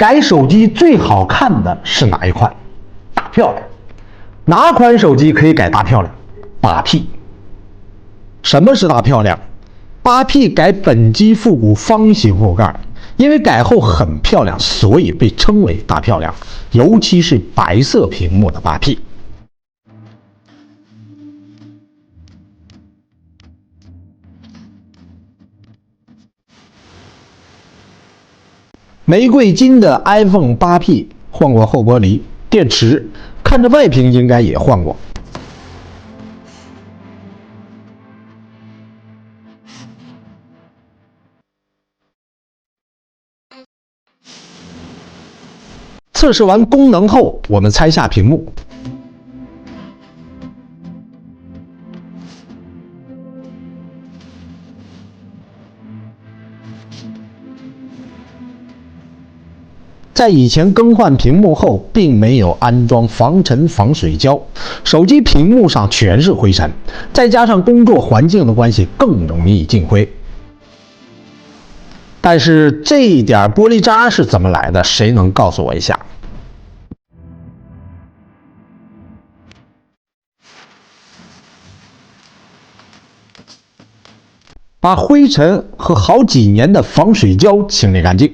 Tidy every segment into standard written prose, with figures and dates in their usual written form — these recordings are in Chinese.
改手机最好看的是哪一款？大漂亮。哪款手机可以改大漂亮？8P。什么是大漂亮？8P 改本机复古方形后盖，因为改后很漂亮，所以被称为大漂亮。尤其是白色屏幕的8P。玫瑰金的 iPhone 8P 换过后玻璃，电池看着外屏应该也换过。测试完功能后，我们拆下屏幕。在以前更换屏幕后，并没有安装防尘防水胶，手机屏幕上全是灰尘，再加上工作环境的关系，更容易进灰。但是这一点玻璃渣是怎么来的？谁能告诉我一下？把灰尘和好几年的防水胶清理干净。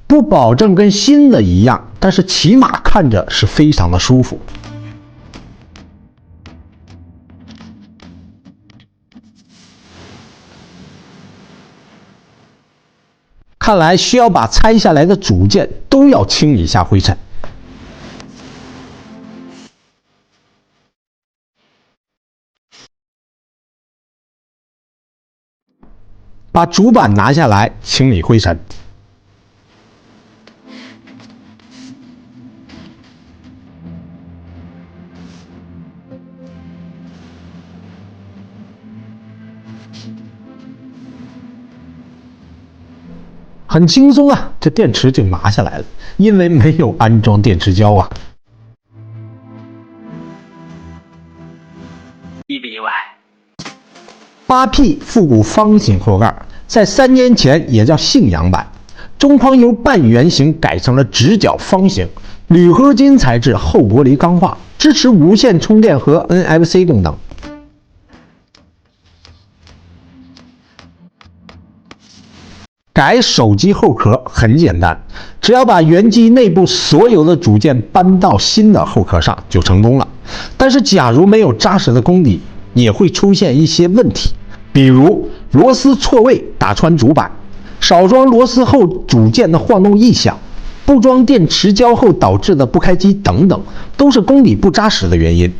不保证跟新的一样，但是起码看着是非常的舒服。看来需要把拆下来的组件都要清理一下灰尘。把主板拿下来，清理灰尘。很轻松啊，这电池就拿下来了，因为没有安装电池胶啊。1比1万。8P 复古方形后盖，在3年前也叫信仰版，中框由半圆形改成了直角方形，铝合金材质，后玻璃钢化，支持无线充电和 NFC 功能。改手机后壳很简单，只要把原机内部所有的组件搬到新的后壳上就成功了。但是，假如没有扎实的功底，也会出现一些问题，比如螺丝错位打穿主板，少装螺丝后组件的晃动异响，不装电池胶后导致的不开机等等，都是功底不扎实的原因。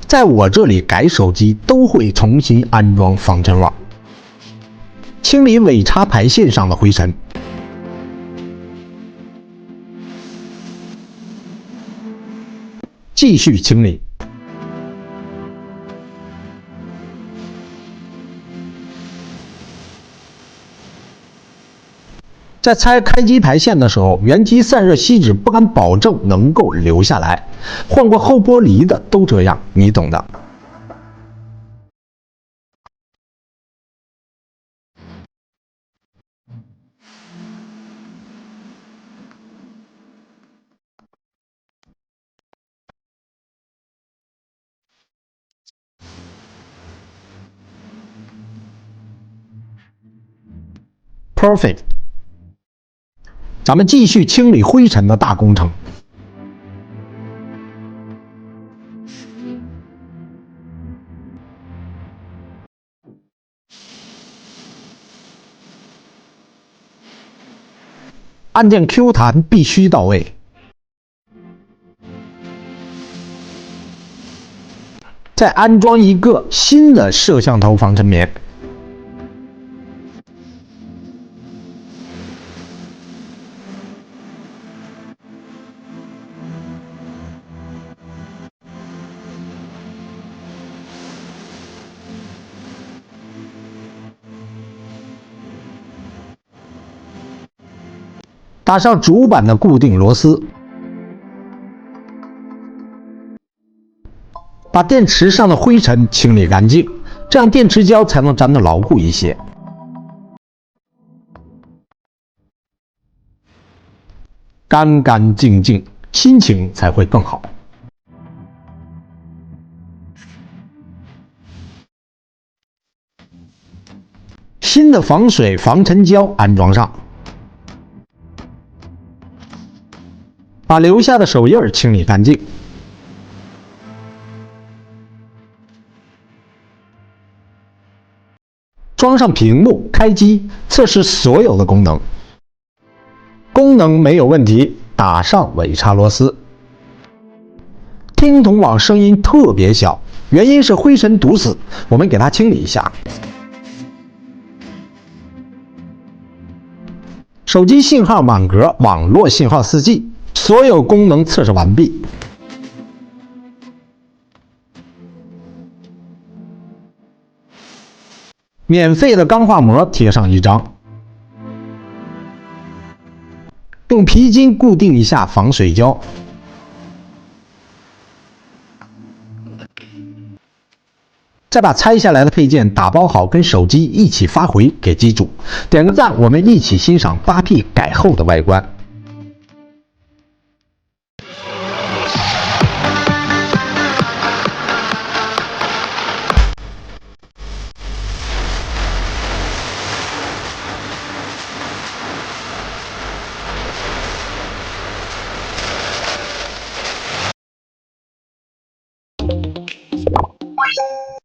在我这里改手机都会重新安装防尘网。清理尾插排线上的灰尘，继续清理。在拆开机排线的时候，原机散热锡纸不敢保证能够留下来，换过后玻璃的都这样，你懂的。Perfect， 咱们继续清理灰尘的大工程。按键 Q 弹必须到位。再安装一个新的摄像头防尘棉。打上主板的固定螺丝，把电池上的灰尘清理干净，这样电池胶才能粘得牢固一些。干干净净，心情才会更好。新的防水防尘胶安装上。把留下的手印清理干净，装上屏幕，开机，测试所有的功能。功能没有问题，打上尾插螺丝。听筒网声音特别小，原因是灰尘堵死，我们给它清理一下。手机信号满格，网络信号4G。所有功能测试完毕。免费的钢化膜贴上一张，用皮筋固定一下防水胶。再把拆下来的配件打包好，跟手机一起发回给机主。点个赞，我们一起欣赏8P 改后的外观。